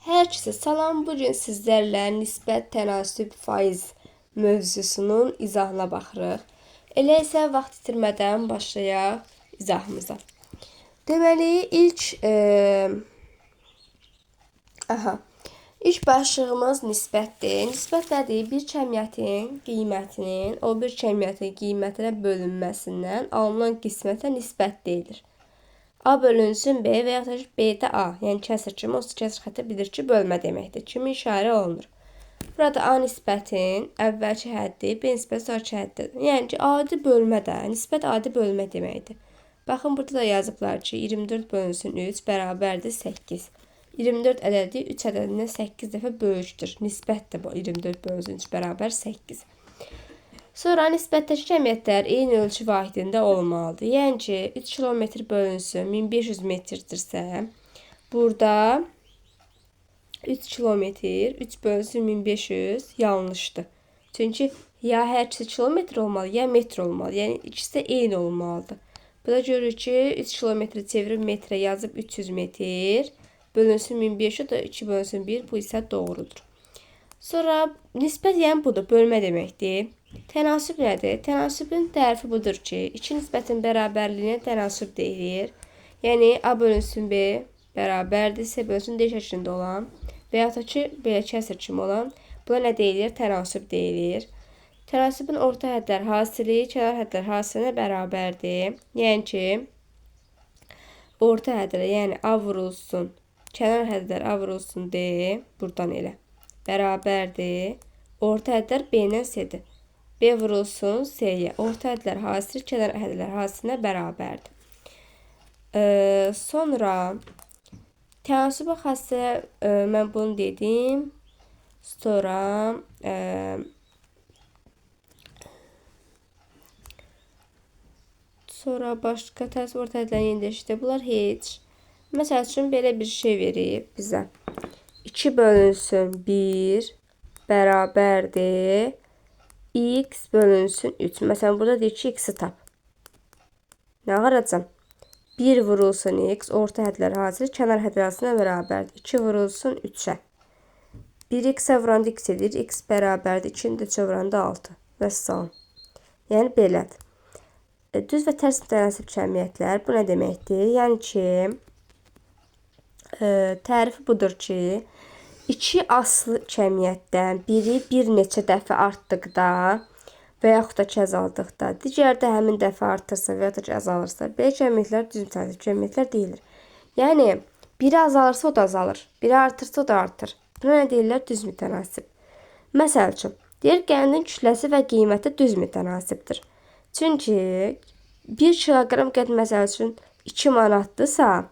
Herkese salam. Bugün sizlərlə nisbət, tənasüb, faiz mövzusunun izahına baxırıq. Elə isə vaxt itirmədən başlayaq izahımıza. Deməli, ilk başlığımız nisbətdir. Nisbət nədir? Bir cəmiyyətin qiymətinin o bir cəmiyyətin qiymətinə bölünməsindən alınan qismətə nisbət deyilir. A bölünsün B və yaxud da B'də A, yəni kəsr kimi, o kəsr xətti bilir ki, bölmə deməkdir. Kimi işarə olunur. Burada A nisbətin əvvəlki həddi, B nisbət sonraki həddidir. Yəni ki, adi bölmə də, nisbət adi bölmə deməkdir. Baxın, burada da yazıblar ki, 24 bölünsün 3 bərabərdir 8. 24 ədədi 3 ədədindən 8 dəfə böyükdür. Nisbət də bu 24 bölünsün 3 bərabər 8. Sonra nisbətdəki cəmiyyətlər eyni ölçü vahidində olmalıdır. Yəni ki, 3 kilometr bölünsün 1500 metrdirsə, burada 3 kilometr 3 bölünsün 1500 yanlışdır. Çünki ya hər ikisi kilometr olmalı, ya metr olmalı. Yəni ikisi də eyni olmalıdır. Burada görürük ki, 3 kilometri çevirib metrə yazıb 300 metr bölünsün 1500 da 2 bölünsün 1, bu isə doğrudur. Sonra nisbət yəni budur, bölmə deməkdir. Tənasüb nədir? Tənasübün tərifi budur ki, iki nisbətin bərabərliyinə tənasüb deyilir. Yəni A bölünsün B bərabərdir, C bölünsün D şəklində olan və yaxud da ki, belə kəsr kimi olan buna nə deyilir? Tənasüb deyilir. Tənasübün orta hədlər hasili, kənar hədlər hasilinə bərabərdir. Yəni ki, orta hədlər, yəni A vurulsun, kənar hədlər A vurulsun D, buradan elə bərabərdir. Orta hədlər B ilə C-dir. B vurulsun C-yə. Orta hədlər hasil, kənar hədlər hasilinə bərabərdir. Sonra tənasübə xassə mən bunu dedim. Sonra başqa tənasüb orta hədlərin yenidəşikdə bunlar heç. Məsəl üçün belə bir şey verib bizə. 2 bölünsün 1 bərabərdir x bölünsün 3. Məsələn, burada deyir ki, x-i tap. Nə qaracam? 1 vurulsun x, orta hədlər hasil, kənar hədlər hasillə bərabərdir. 2 vurulsun 3-ə. 1 x-ə vuranda x edir, x bərabərdir. 2-ni də 3-ə vuranda 6. Vəssalam. Yəni, belədir. Düz və tərs tənasüb cəmiyyətlər bu nə deməkdir? Yəni ki, tərifi budur ki, İki aslı cəmiyyətdən biri bir neçə dəfə artdıqda və yaxud da ki, azaldıqda, digər də həmin dəfə artırsa və yaxud da ki, azalırsa, belə cəmiyyətlər düz mütənasib cəmiyyətlər deyilir. Yəni, biri azalırsa o da azalır, biri artırsa o da artır. Buna nə deyirlər? Düz mütənasib. Məsəl üçün, deyir qəndin kütləsi və qiyməti düz mütənasibdir. Çünki 1 kiloqram qənd məsəl üçün 2 manatdırsa,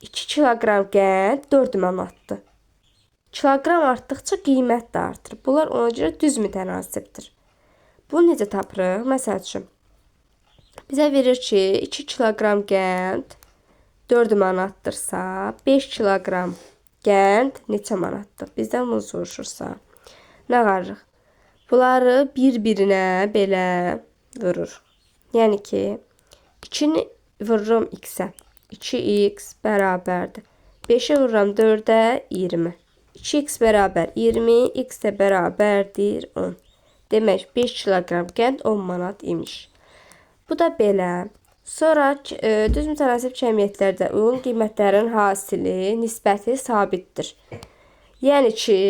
2 kiloqram qənd 4 manatdır. Kiloqram artdıqca qiymət də artır. Bunlar ona görə düz mütənasibdir. Bunu necə tapırıq? Məsəl üçün, bizə verir ki, 2 kiloqram qənd 4 manatdırsa, 5 kiloqram qənd neçə manatdır? Bizdən bunu soruşursa, nə qarırıq? Bunları bir-birinə belə vurur. Yəni ki, 2-ni vururum x-ə. 2x bərabərdir. 5-i vururam 4-ə 20. 2x bərabər 20, x də bərabərdir 10. Demək, 5 kiloqram qənd 10 manat imiş. Bu da belə. Sonra düz mütənasib cəmiyyətlərdə uyğun qiymətlərin hasili, nisbəti sabitdir. Yəni ki,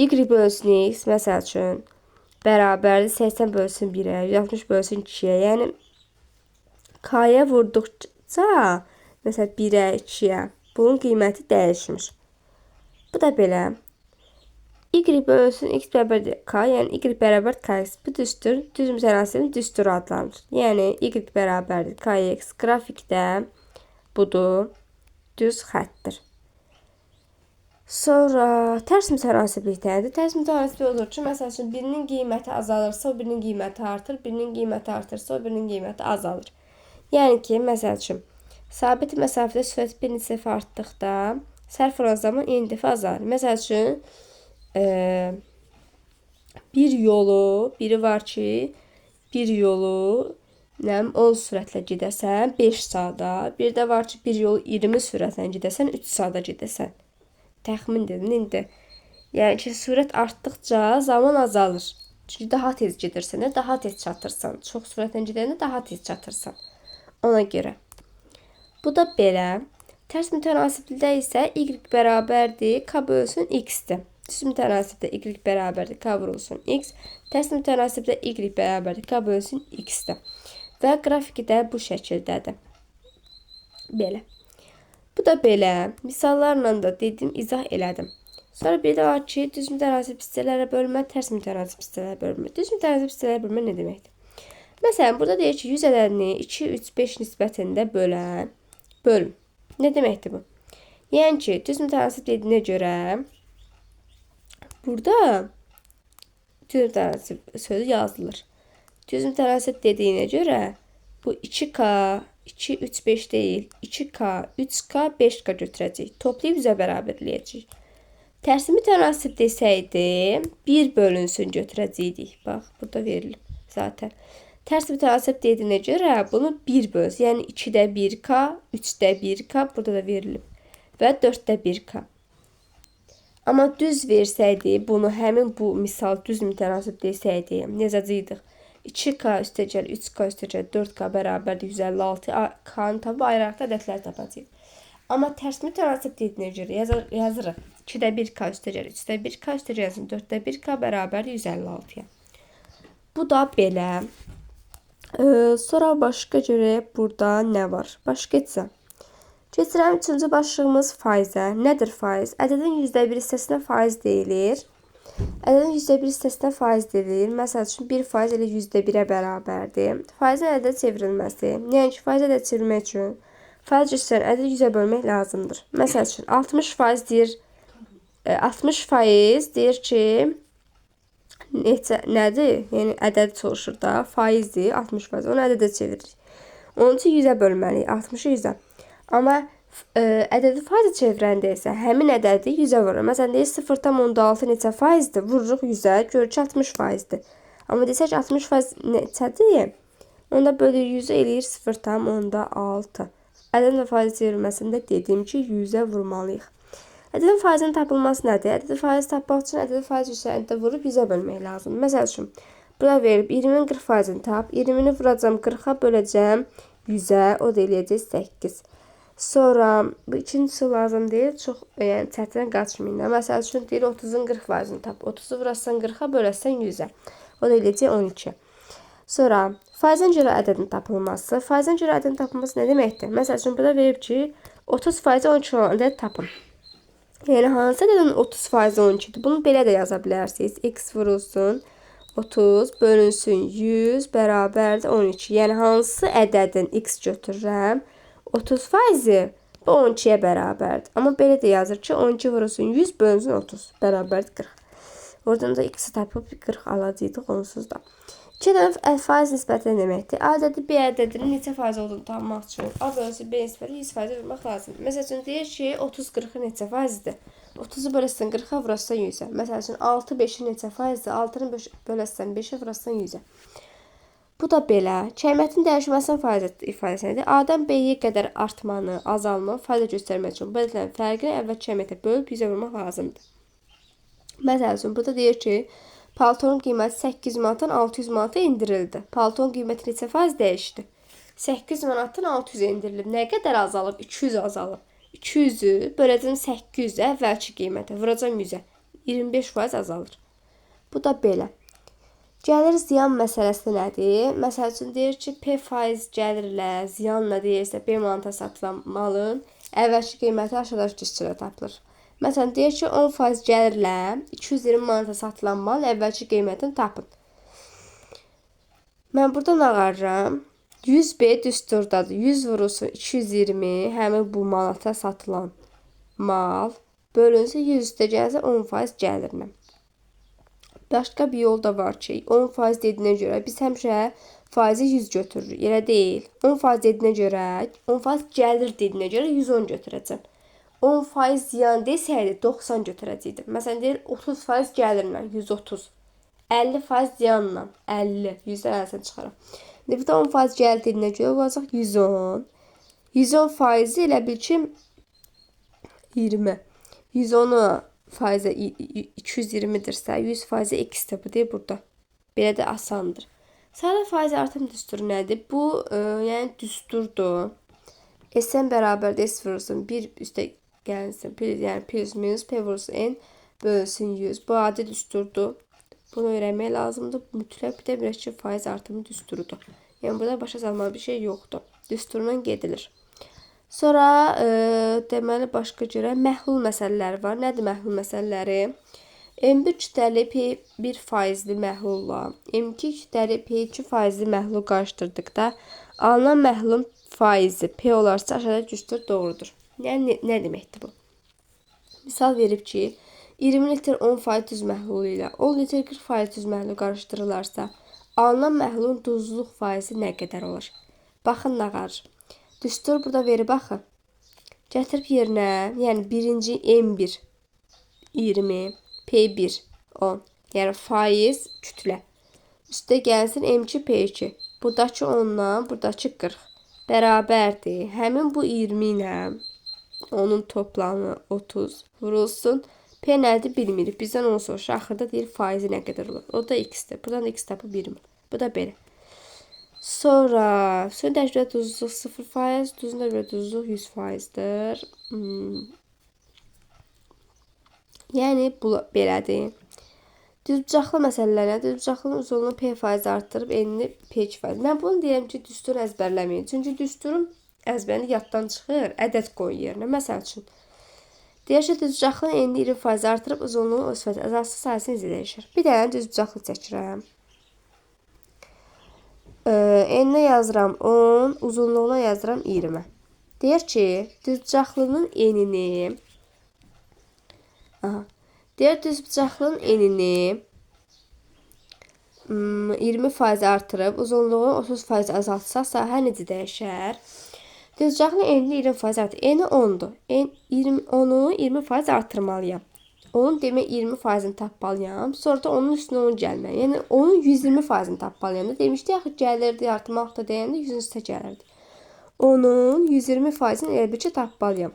y bölünsün x, məsəl üçün, bərabərdir 80 bölünsün 1-ə, 160 bölünsün 2-yə. Yəni, k-yə vurduqca, məsələn, 1-ə, 2-yə, bunun qiyməti dəyişmir. Bu da belə. Y bölünsün x bərabərdir k, yəni y bərabər kx. Bu düstur, düz mütənasibin düsturu adlanır. Yəni, y bərabərdir kx. Qrafikdə budur, düz xəttdir. Sonra, tərs mütənasiblikdədir. Tərs mütənasiblik olur ki, məsəl üçün, birinin qiyməti azalırsa, o birinin qiyməti artır, birinin qiyməti artırsa, o birinin qiyməti azalır. Yəni ki, məsəl üçün, sabit məsafədə sürət bir neçə dəfə artdıqda, sərf olan zaman eyni dəfə azalır. Məsəl üçün, bir yolu, biri var ki, bir yolu 10 sürətlə gedəsən 5 saata, bir də var ki, bir yol 20 sürətlə gedəsən 3 saata gedəsən. Təxmin dedin indi. Yəni ki, sürət artdıqca zaman azalır. Çünki daha tez gedirsən, daha tez çatırsan. Çox sürətlə gedəndə daha tez çatırsan. Ona görə. Bu da belə. Tərs mütənasiblikdə isə y bərabərdir, k bölsün x-dir. Düz mütənasibdə y bərabərdir, k vurulsun x. Tərs mütənasibdə y bərabərdir, k bölsün x-dir. Və qrafiki də bu şəkildədir. Belə. Bu da belə. Misallarla da dedim, izah elədim. Sonra bir də var ki, düz mütənasib hissələrə bölmə, tərs mütənasib hissələrə bölmə. Düz mütənasib hissələrə bölmə nə deməkdir? Məsələn, burada deyir ki, 100 ədədini 2, 3, 5 nisbətində bölən, bölün. Nə deməkdir bu? Yəni ki, düz mütənasib dediyinə görə burada düz mütənasib sözü yazılır. Düz mütənasib dediyinə görə bu 2k, 2, 3, 5 deyil. 2k, 3k, 5k götürəcək. Toplayıb 100-ə bərabərləyəcək. Tərsi mütənasib desəydi 1 bölünsün götürəcəkdik. Bax, burada verilib zaten. Tərs mütənasib dediyinə görə bunu 1 böls. Yəni 2-də 1k, 3-də 1k burada da verilib. Və 4-də 1k. Amma düz versəydi, bunu həmin bu misal düz mütənasib desəydi, necəcəydıq? 2k üstəgəl 3k üstəgəl 4k bərabərdir 156. K-nı tapıb ayrı-ayrı ədədlər tapacağıq. Amma tərs mütənasib dediyinə görə yazırıq. 2-də 1k üstəgəl 3-də 1k üstəgəl 4-də 1k bərabərdir 156-ya. Bu da belə. Sonra başqa görək burada nə var? Başqa etsə. Keçirəm 3-cü başlığımız faizə. Nədir faiz? Ədədin %1 hissəsinə faiz deyilir. Ədədin %1 hissəsinə faiz deyilir. Məsəl üçün 1% elə %1-ə bərabərdir. Faizin ədədə çevrilməsi. Yəni ki, faiz ədədə çevirmək üçün faiz göstərən ədədi 100-ə bölmək lazımdır. Məsəl üçün 60% deyir. 60% deyir ki, nədir? Yəni ədəd soruşur da, faizdir 60%. Onu ədədə çeviririk. Onun üçün 100-ə bölməliyik, 60-ı 100-ə. Amma ədədi faizə çevirəndə isə həmin ədədi 100-ə vurur. Məsələn, deyir 0,6 neçə faizdir? Vururuq 100-ə, görür ki 60%-dir. Amma desək ki 60% neçədir? Onda bölür 100-ü eləyir 0,6. Ədədin və faizə çevrilməsində dediyim ki 100-ə vurmalıyıq. Ədədin faizinin tapılması nədir? Ədədin faizi tapmaq üçün ədədin faiz üstərində vurub 100-ə bölmək lazımdır. Məsəl üçün, burada verib 20-nin 40%-ni tap, 20-ni vuracam 40-a böləcəm 100-ə, o da eləyəcək 8. Sonra, bu ikincisi lazım deyil, çox çətinə qaçmayın. Məsəl üçün, deyir 30-un 40%-ni tap, 30-u vurasan 40-a böləsən 100-ə, o da eləyəcək 12. Sonra, faizin görə ədədin tapılması. Faizin görə ədədin tapılması nə deməkdir? Məsəl üçün, burada verib ki, 30% 12 olan ədəd tapın. Yəni, hansı ədədin 30% 12-dir? Bunu belə də yaza bilərsiniz. X vurulsun 30 bölünsün 100 bərabərdir 12. Yəni, hansı ədədin x götürürəm? 30% bu 12-yə bərabərdir. Amma belə də yazır ki, 12 vurulsun 100 bölünsün 30 bərabərdir 40. Oradan da x-i tapıb 40 alacaqdıq onsuz da. 2 dənə faiz nisbəti nə deməkdir? A ədədi B ədədinin neçə faiz olduğunu tapmaq üçün A bölünsün B nisbəti 100% vurmaq lazımdır. Məsəl üçün deyir ki, 30 40-ın neçə faizdir? 30-u böləsən 40-a vurasan 100-ə. Məsəl üçün 6 5-in neçə faizdir? 6-nı böləsən 5-ə vurasan 100-ə. Bu da belə. Qiymətin dəyişməsinin faiz ifadəsi nədir? A-dan B-yə qədər artmanı, azalmanı faiz göstərmək üçün bu ədədlərin fərqini əvvəl qiymətə bölüb 100-ə vurmaq lazımdır. Məsəl üçün, burada deyir ki, paltonun qiyməti 800 manatdan 600 manata indirildi. Paltonun qiyməti neçə faiz dəyişdi? 800 manatdan 600 indirilib. Nə qədər azalıb? 200 azalıb. 200-ü böləcəm 800-ə əvvəlki qiymətə. Vuracam 100-ə. 25% azalır. Bu da belə. Gəlir ziyan məsələsi nədir? Məsəl üçün deyir ki, P faiz gəlirlə ziyanla deyirsə B manata satılan malın əvvəlki qiyməti aşağıdakı üstülə tapılır. Məsələn, deyir ki, 10% gəlirlə 220 manata satılan mal əvvəlki qiymətini tapın. Mən buradan ağarıram. 100B düsturdadır. 100 vurulsun 220 həmin bu manata satılan mal bölünsün 100 üstə gəlsə 10% gəlirinə. Başqa bir yol da var ki, 10% dediyinə görə biz həmişə faizi 100 götürürük. Elə deyil. 10% dediyinə görə, 10% gəlir dediyinə görə 110 götürəcəm. 10% ziyan desəydi 90 götürəcəkdim. Məsələn, deyir 30% gəlirlə 130. 50% ziyanla 50. 100-dən əlsən çıxarım. İndi burada 10% gəldirinə görə olacaq 110. 110 faizi elə bil ki 20. 110'u faizə 220'dirsə 100 faizə x-dir. Bu deyil burada. Belə də asandır. Sadə faiz artım düsturu nədir? Bu yəni düsturdur. S'en bərabər de S vurulsun 1 üstə gəlsin. Yəni plus minus P vurulsun N bölünsün 100. Bu adi düsturdur. Bunu öğrenmək lazımdır. Mütləq bir də mürəkkəb faiz artımı düsturudur. Yəni burada başa salmalı bir şey yoxdur. Düsturundan gedilir. Sonra deməli başqa görə məhlul məsələləri var. Nədir məhlul məsələləri? M1 kütləli P1 faizli məhlulla M2 kütləli P2 faizli məhlul qarışdırdıqda alınan məhlulun faizi P olarsa aşağıdakı düstur doğrudur. Yəni nə deməkdir bu? Misal verib ki 20 litr 10% düz məhlulu ilə 10 litr 40% düz məhlul qarışdırılarsa alınan məhlulun duzluq faizi nə qədər olur? Baxın nə qarşı. Düstur burada verib baxın. Gətirib yerinə, yəni birinci M1 20, P1 10. Yəni faiz kütlə. Üstə gəlsin M2 P2. Buradakı 10'dan buradakı 40 bərabərdir. Həmin bu 20 ilə onun toplamı 30 vurulsun. P nədir bilmirik. Bizdən onu soruşur. Axırda deyir faizi nə qədər olur. O da x-dir. Buradan x tapıb 20. Bu da belə. Sonra suyun dəyişmə duzluq 0%, duzun da görə duzluq 100%'dir. Yəni bu belədir. Düzbucaqlı məsələlərə düzbucaqlının uzunluğunu P faiz artırıb enini P2 faiz. Mən bunu deyirəm ki, düsturu əzbərləməyin. Çünki düsturun əzbərini yaddan çıxır, ədəd qoy yerinə. Məsəl üçün, deyək ki, düzbucaqlının enini 20% artırıb uzunluğunu 30% azalsa sayəsini necə dəyişir? Bir dənə düzbucaqlı çəkirəm. Eninə yazıram 10, uzunluğuna yazıram 20. Deyək ki, düzbucaqlının enini Deyək düzbucaqlının enini 20% artırıb uzunluğunu 30% azaltsa sahə necə dəyişər? Düzbucaqlının enini 20% artırıb. Eni 10'dur. 10'u 20% artırmalıyam. Onun demək 20%'ini tapmalıyam. Sonra da onun üstünə 10 gəlməli. Yəni onun 120%'ini tapmalıyam. Da demişdi axı gəlirdi artırmaq da deyəndə 100'ün üstə gəlirdi. Onun 120%'ini elə bir ki tapmalıyam.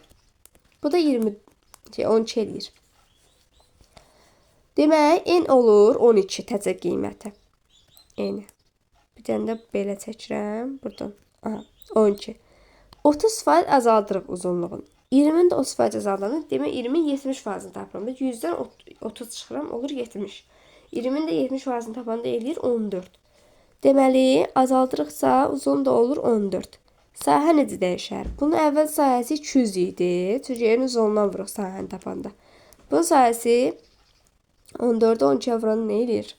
Bu da 12 eləyir. Demək, n olur 12 təzə qiyməti. N. Bir dənə də belə çəkirəm. Buradan. 12. 30% azaldırıq uzunluğunu. 20'nin də 30% azaldığını, demək 20'nin 70%'ni tapıram. 100'dən 30 çıxıram, olur 70. 20'nin də 70%'ni tapanda eləyir 14. Deməli, azaldırıqsa uzun da olur 14. Sahə necə dəyişər? Bunun əvvəl sahəsi 200 idi. Çünki n uzunluğundan vuruq sahəni tapanda. Bunun sahəsi 14'ü 12'ye vuran ne eləyir?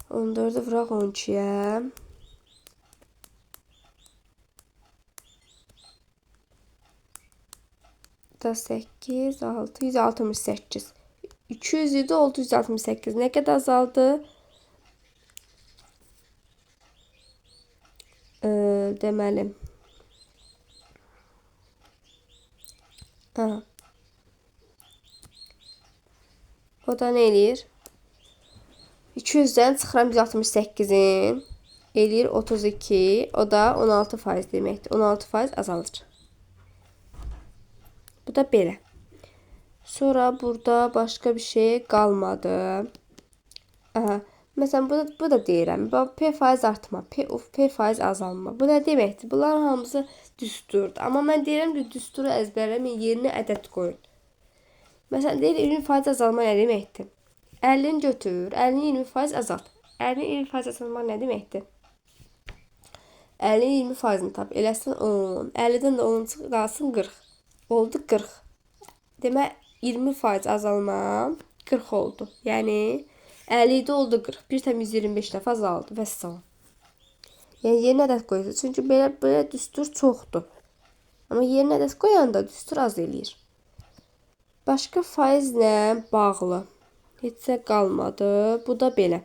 14'ü vuraq 12'ye. Da 8, 6, 168. 200 idi, oldu 168. Ne kadar azaldı? Deməli. O da ne eləyir? 200'dən çıxıram 168'in. Eləyir 32. O da 16% deməkdir. 16% azalır. Bu da belə. Sonra burada başqa bir şey qalmadı. Məsələn, bu da deyirəm. P faiz artma, P faiz azalma. Bu nə deməkdir? Bunların hamısı düsturdur. Amma mən deyirəm ki, düsturu əzbərləməyin, yerinə ədəd qoyun. Məsələn, deyir 20% azalma nə deməkdir? 50'ni götür, 50'ni 20% azalt. 50'ni 20% azalmaq nə deməkdir? 50'ni 20%'ni tap. Eləsin 10. 50'dən də 10 çıx, qalsın 40. Oldu 40. Demək 20% azalma 40 oldu. Yəni 50'de oldu 40. 1,125 dəfə azaldı və salam. Yəni yerinə ədəd qoyacaq. Çünki belə düstur çoxdur. Amma yerinə ədəd qoyanda düstur az eləyir. Başqa faizlə bağlı heç nə qalmadı. Bu da belə.